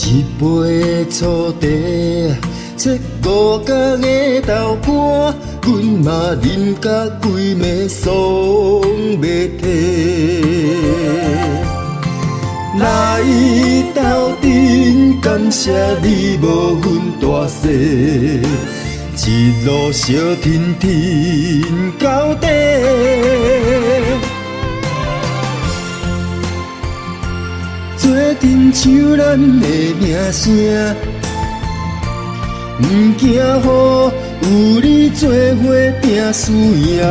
一杯醋茶，切五角的豆干，阮嘛啉甲规暝爽袂停。来斗阵，感谢你无分大小，一路相挺挺到底。做阵像咱的名声，毋惊予有你做伙拼输赢。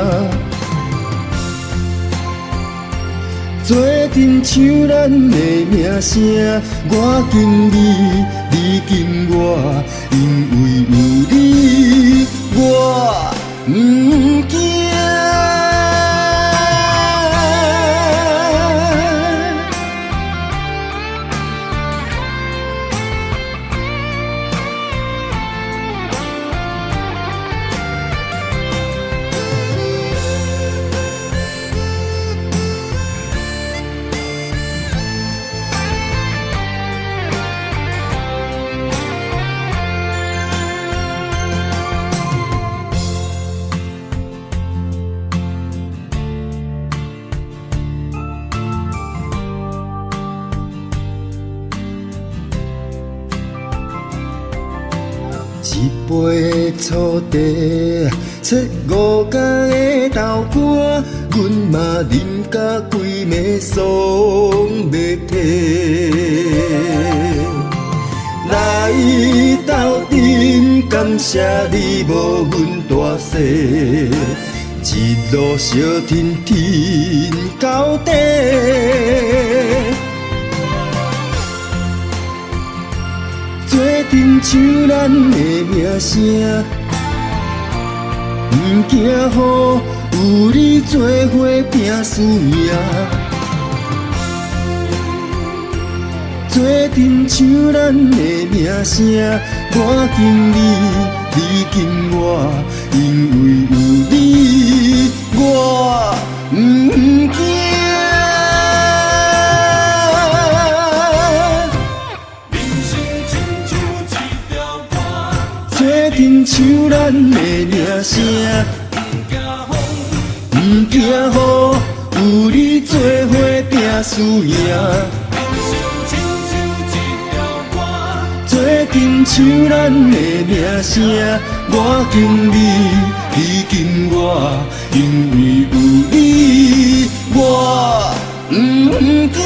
做阵像咱的名声，我敬你，你敬我，因为有你，我毋惊。一杯醋茶，切五角的豆干，阮嘛啉甲规暝爽袂停。来斗阵，感谢你无分大小，一路相挺挺到底。做阵像咱的名声，毋惊予有你做伙拼输赢。做阵像咱的名声，我敬你，你敬我，因为有你，我毋惊。做阵像咱的名声，毋惊予有你做伙拼输赢。做阵像咱的名声，我敬你，你敬我，因为有你，我毋惊。